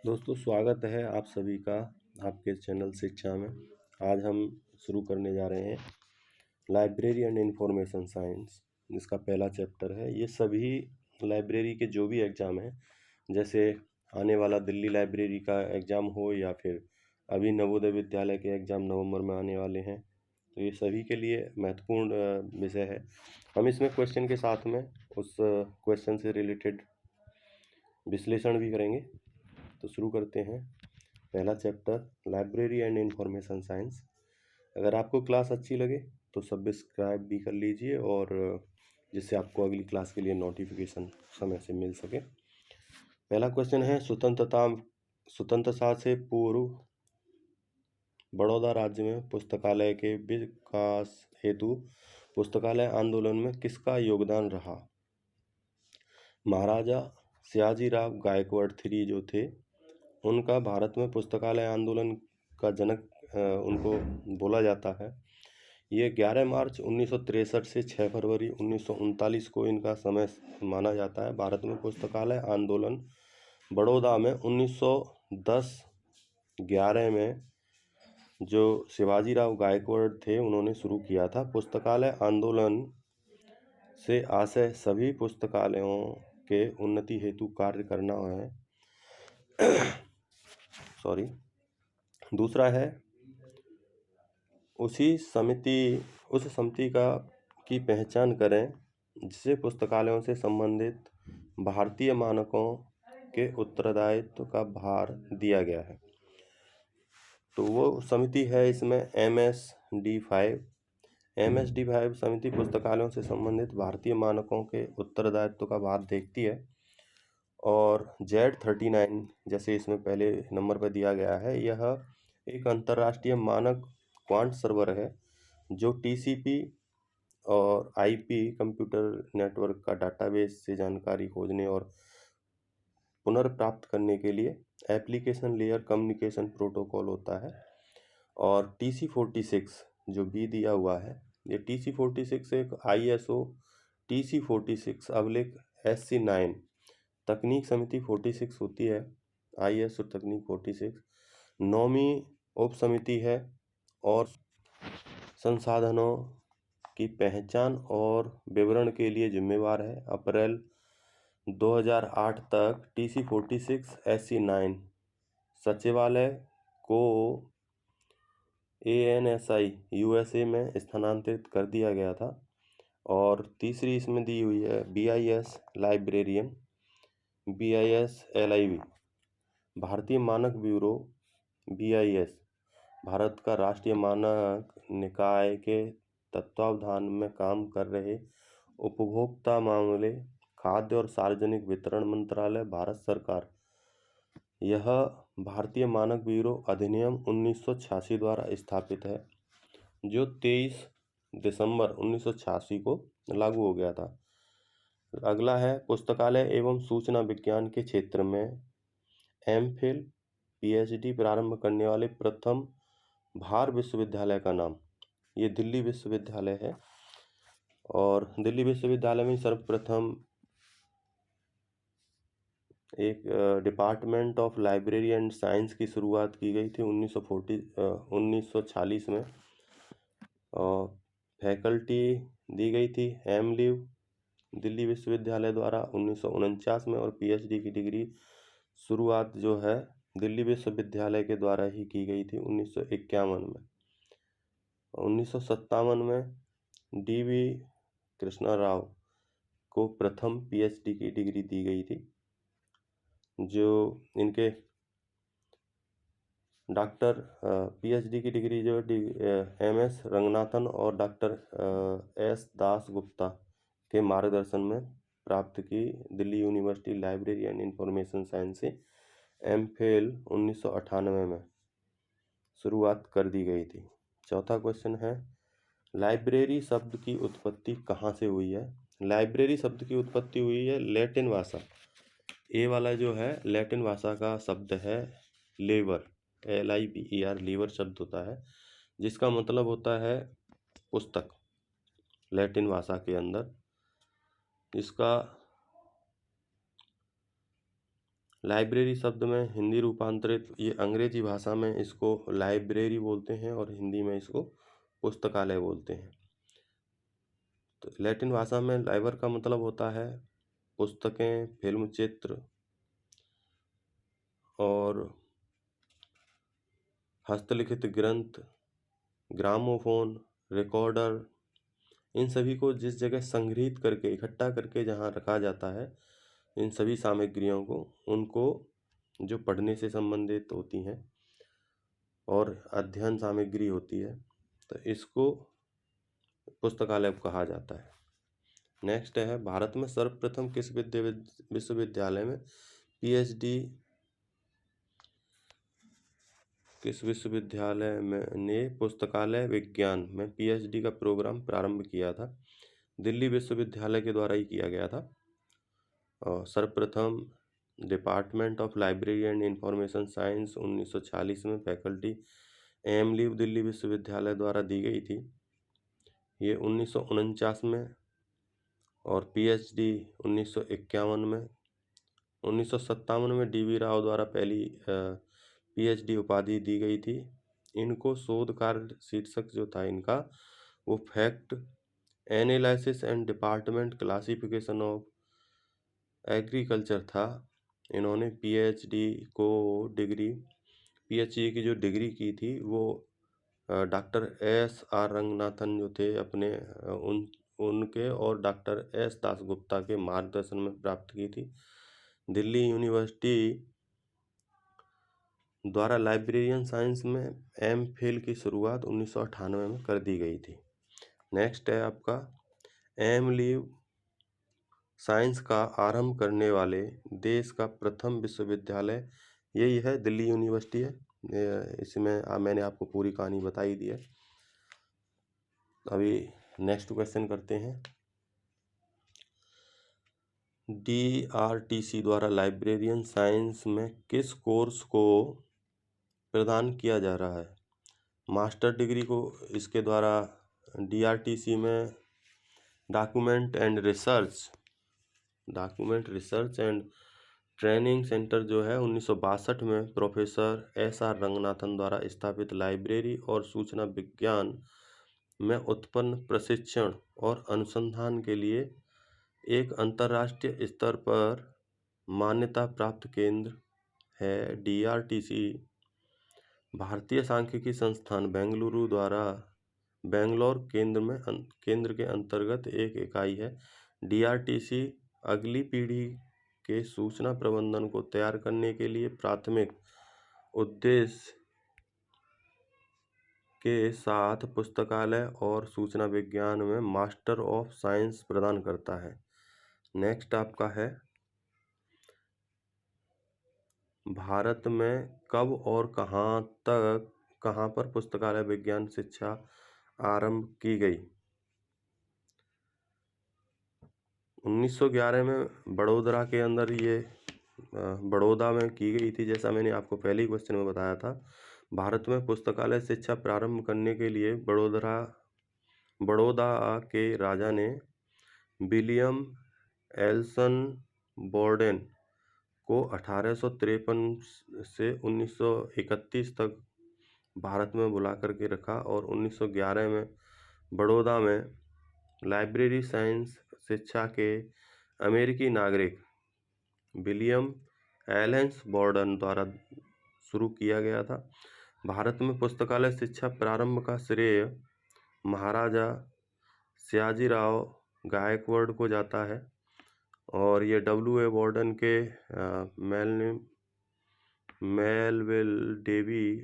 दोस्तों, स्वागत है आप सभी का आपके चैनल शिक्षा में। आज हम शुरू करने जा रहे हैं लाइब्रेरी एंड इंफॉर्मेशन साइंस, जिसका पहला चैप्टर है। ये सभी लाइब्रेरी के जो भी एग्ज़ाम हैं, जैसे आने वाला दिल्ली लाइब्रेरी का एग्ज़ाम हो या फिर अभी नवोदय विद्यालय के एग्ज़ाम नवंबर में आने वाले हैं, तो ये सभी के लिए महत्वपूर्ण विषय है। हम इसमें क्वेश्चन के साथ में उस क्वेश्चन से रिलेटेड विश्लेषण भी करेंगे। तो शुरू करते हैं पहला chapter, library and information science. अगर आपको क्लास अच्छी लगे तो सब्सक्राइब भी कर लीजिए, और जिससे आपको अगली क्लास के लिए नोटिफिकेशन समय से मिल सके। पहला क्वेश्चन है, स्वतंत्रता से पूर्व बड़ौदा राज्य में पुस्तकालय के विकास हेतु पुस्तकालय आंदोलन में किसका योगदान रहा? महाराजा सयाजीराव गायकवाड़ III जो थे, उनका भारत में पुस्तकालय आंदोलन का जनक उनको बोला जाता है। ये 11 मार्च 1963 से 6 फरवरी 1939 को इनका समय माना जाता है। भारत में पुस्तकालय आंदोलन बड़ौदा में 1910-11 में जो शिवाजीराव गायकवाड़ थे, उन्होंने शुरू किया था। पुस्तकालय आंदोलन से आशय सभी पुस्तकालयों के उन्नति हेतु कार्य करना है। दूसरा है, उस समिति की पहचान करें जिसे पुस्तकालयों से संबंधित भारतीय मानकों के उत्तरदायित्व का भार दिया गया है। तो वो समिति है इसमें MSD5। MSD5 समिति पुस्तकालयों से संबंधित भारतीय मानकों के उत्तरदायित्व का भार देखती है। और Z39 जैसे इसमें पहले नंबर पर दिया गया है, यह एक अंतर्राष्ट्रीय मानक क्वांट सर्वर है जो TCP और IP कंप्यूटर नेटवर्क का डाटाबेस से जानकारी खोजने और पुनर्प्राप्त करने के लिए एप्लीकेशन लेयर कम्युनिकेशन प्रोटोकॉल होता है। और TC46 जो B दिया हुआ है, ये TC46 एक ISO TC46 अवलेख SC9 तकनीक समिति 46 होती है। ISO तकनीक 46 नौवीं उप समिति है और संसाधनों की पहचान और विवरण के लिए जिम्मेवार है। अप्रैल 2008 तक TC46 SC9 सचिवालय को ANSI USA में स्थानांतरित कर दिया गया था। और तीसरी इसमें दी हुई है BIS लाइब्रेरियन, BIS LIB भारतीय मानक ब्यूरो। BIS भारत का राष्ट्रीय मानक निकाय के तत्वावधान में काम कर रहे उपभोक्ता मामले, खाद्य और सार्वजनिक वितरण मंत्रालय, भारत सरकार। यह भारतीय मानक ब्यूरो अधिनियम 1986 द्वारा स्थापित है, जो 23 दिसंबर 1986 को लागू हो गया था। अगला है, पुस्तकालय एवं सूचना विज्ञान के क्षेत्र में MPhil PhD प्रारंभ करने वाले प्रथम भार विश्वविद्यालय का नाम। ये दिल्ली विश्वविद्यालय है, और दिल्ली विश्वविद्यालय में सर्वप्रथम एक department of library and science की शुरुआत की गई थी 1946 में। और फैकल्टी दी गई थी MLiv दिल्ली विश्वविद्यालय द्वारा 1949 में। और PhD की डिग्री शुरुआत जो है दिल्ली विश्वविद्यालय के द्वारा ही की गई थी 1951 में। 1957 में DV कृष्णा राव को प्रथम PhD की डिग्री दी गई थी, जो इनके डॉक्टर PhD की डिग्री जो MS रंगनाथन और डॉक्टर S दास गुप्ता के मार्गदर्शन में प्राप्त की। Delhi university library and information science से MPhil 1998 में शुरुआत कर दी गई थी। चौथा क्वेश्चन है, लाइब्रेरी शब्द की उत्पत्ति कहाँ से हुई है? लाइब्रेरी शब्द की उत्पत्ति हुई है लैटिन भाषा, ए वाला जो है लैटिन भाषा का शब्द है लेबर, LIBER लीवर शब्द होता है, जिसका मतलब होता है पुस्तक लैटिन भाषा के अंदर। इसका लाइब्रेरी शब्द में हिंदी रूपांतरित, ये अंग्रेजी भाषा में इसको लाइब्रेरी बोलते हैं और हिंदी में इसको पुस्तकालय बोलते हैं। तो लैटिन भाषा में लाइबर का मतलब होता है पुस्तकें, फिल्म चित्र और हस्तलिखित ग्रंथ, ग्रामोफोन, रिकॉर्डर, इन सभी को जिस जगह संग्रहित करके इकट्ठा करके जहाँ रखा जाता है, इन सभी सामग्रियों को, उनको जो पढ़ने से संबंधित होती हैं और अध्ययन सामग्री होती है, तो इसको पुस्तकालय कहा जाता है। नेक्स्ट है, भारत में सर्वप्रथम किस विश्वविद्यालय में पीएचडी किस विश्वविद्यालय में ने पुस्तकालय विज्ञान में पीएचडी का प्रोग्राम प्रारंभ किया था? दिल्ली विश्वविद्यालय के द्वारा ही किया गया था। और सर्वप्रथम department of library and information science 1940 में फैकल्टी एम लीव दिल्ली विश्वविद्यालय द्वारा दी गई थी। ये 1949 में, और पीएचडी 1951 में। 1957 में डीवी राव द्वारा पहली पीएचडी उपाधि दी गई थी। इनको शोध कार्य शीर्षक जो था इनका, वो fact analysis and department classification of agriculture था। इन्होंने पीएचडी की जो डिग्री की थी वो डॉक्टर एस आर रंगनाथन जो थे अपने उनके और डॉक्टर एस दासगुप्ता के मार्गदर्शन में प्राप्त की थी। दिल्ली यूनिवर्सिटी द्वारा लाइब्रेरियन साइंस में एमफिल की शुरुआत 1998 में कर दी गई थी। नेक्स्ट है आपका, एम लीव साइंस का आरंभ करने वाले देश का प्रथम विश्वविद्यालय यही है, दिल्ली यूनिवर्सिटी है। इसमें मैंने आपको पूरी कहानी बताई दी है। अभी नेक्स्ट क्वेश्चन करते हैं। डीआरटीसी द्वारा लाइब्रेरियन साइंस में किस कोर्स को प्रदान किया जा रहा है? मास्टर डिग्री को इसके द्वारा डीआरटीसी में document research and training centre जो है 1962 में प्रोफेसर एस आर रंगनाथन द्वारा स्थापित लाइब्रेरी और सूचना विज्ञान में उत्पन्न प्रशिक्षण और अनुसंधान के लिए एक अंतर्राष्ट्रीय स्तर पर मान्यता प्राप्त केंद्र है। डीआरटीसी भारतीय सांख्यिकी संस्थान बेंगलुरु द्वारा बेंगलोर केंद्र के अंतर्गत एक इकाई है। डीआरटीसी अगली पीढ़ी के सूचना प्रबंधन को तैयार करने के लिए प्राथमिक उद्देश्य के साथ पुस्तकालय और सूचना विज्ञान में मास्टर ऑफ साइंस प्रदान करता है। नेक्स्ट आपका है, भारत में कब और कहाँ पर पुस्तकालय विज्ञान शिक्षा आरंभ की गई? 1911 में बड़ोदरा के अंदर ये बड़ौदा में की गई थी, जैसा मैंने आपको पहले ही क्वेश्चन में बताया था। भारत में पुस्तकालय शिक्षा प्रारंभ करने के लिए बड़ौदा के राजा ने विलियम एल्सन बोर्डेन को 1853 से 1931 तक भारत में बुला करके रखा और 1911 में बड़ौदा में लाइब्रेरी साइंस शिक्षा के अमेरिकी नागरिक विलियम एलेंस बोर्डन द्वारा शुरू किया गया था। भारत में पुस्तकालय शिक्षा प्रारंभ का श्रेय महाराजा सयाजीराव गायकवाड़ को जाता है और ये डब्ल्यू.ए. बोर्डन के मेलविल डेवी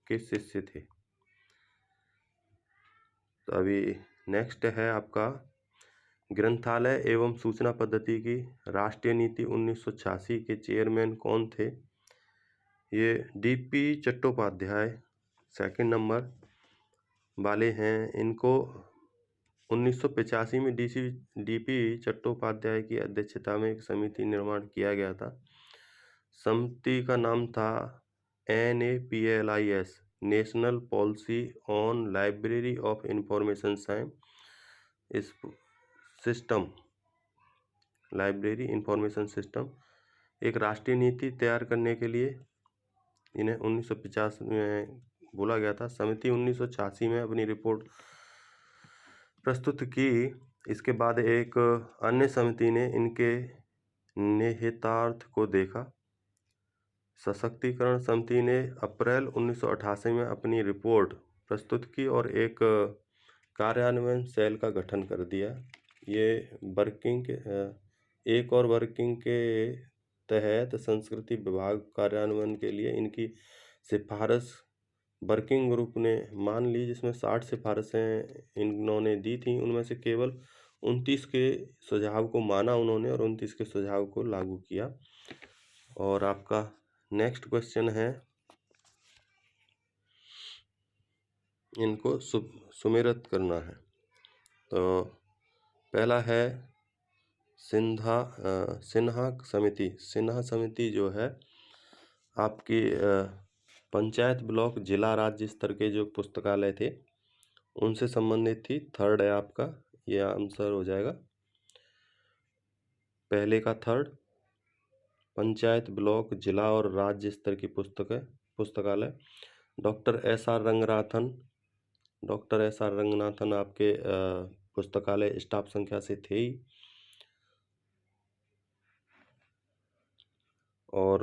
के शिष्य थे। तो अभी नेक्स्ट है आपका, ग्रंथालय एवं सूचना पद्धति की राष्ट्रीय नीति 1986 के चेयरमैन कौन थे? ये डीपी चट्टोपाध्याय सेकंड नंबर वाले हैं। इनको 1985 में डीपी चट्टोपाध्याय की अध्यक्षता में एक समिति निर्माण किया गया था। समिति का नाम था NAPLIS, national policy on library of information system, library information system. एक राष्ट्रीय नीति तैयार करने के लिए इन्हें 1950 में बोला गया था। समिति 1986 में अपनी रिपोर्ट प्रस्तुत की। इसके बाद एक अन्य समिति ने इनके निहितार्थ को देखा। सशक्तिकरण समिति ने अप्रैल 1988 में अपनी रिपोर्ट प्रस्तुत की और एक कार्यान्वयन सेल का गठन कर दिया। ये एक और वर्किंग के तहत संस्कृति विभाग कार्यान्वयन के लिए इनकी सिफारिश वर्किंग ग्रुप ने मान ली, जिसमें 60 सिफारिशें इन्होंने दी थी। उनमें से केवल 29 के सुझाव को माना उन्होंने और 29 के सुझाव को लागू किया। और आपका नेक्स्ट क्वेश्चन है, इनको सुमेलित करना है। तो पहला है सिन्हा समिति। सिन्हा समिति जो है आपकी पंचायत, ब्लॉक, जिला, राज्य स्तर के जो पुस्तकालय थे उनसे संबंधित थी। थर्ड है आपका, ये आंसर हो जाएगा पहले का थर्ड। पंचायत, ब्लॉक, जिला और राज्य स्तर की पुस्तकालय। डॉक्टर एस आर रंगनाथन आपके पुस्तकालय स्टाफ संख्या से थे ही। और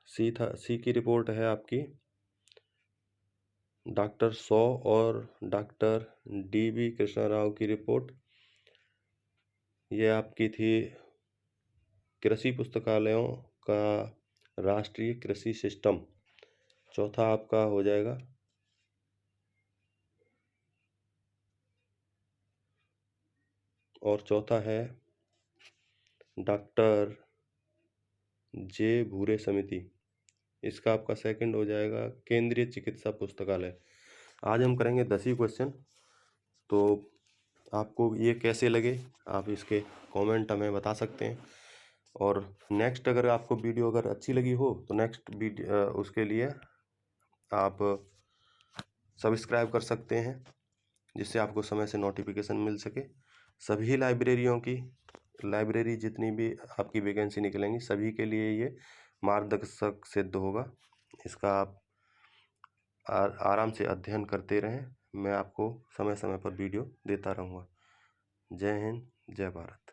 सी की रिपोर्ट है आपकी डॉक्टर सौ और डॉक्टर DB कृष्णा राव की रिपोर्ट। ये आपकी थी कृषि पुस्तकालयों का राष्ट्रीय कृषि सिस्टम। चौथा आपका हो जाएगा और चौथा है डॉक्टर जे भूरे समिति। इसका आपका सेकंड हो जाएगा केंद्रीय चिकित्सा पुस्तकालय। आज हम करेंगे 10 क्वेश्चन। तो आपको ये कैसे लगे आप इसके कमेंट हमें बता सकते हैं। और नेक्स्ट अगर आपको वीडियो अगर अच्छी लगी हो तो नेक्स्ट वीडियो उसके लिए आप सब्सक्राइब कर सकते हैं, जिससे आपको समय से नोटिफिकेशन मिल सके। सभी लाइब्रेरी जितनी भी आपकी वैकेंसी निकलेंगी सभी के लिए ये मार्गदर्शक सिद्ध होगा। इसका आप आराम से अध्ययन करते रहें। मैं आपको समय समय पर वीडियो देता रहूँगा। जय हिंद, जय भारत।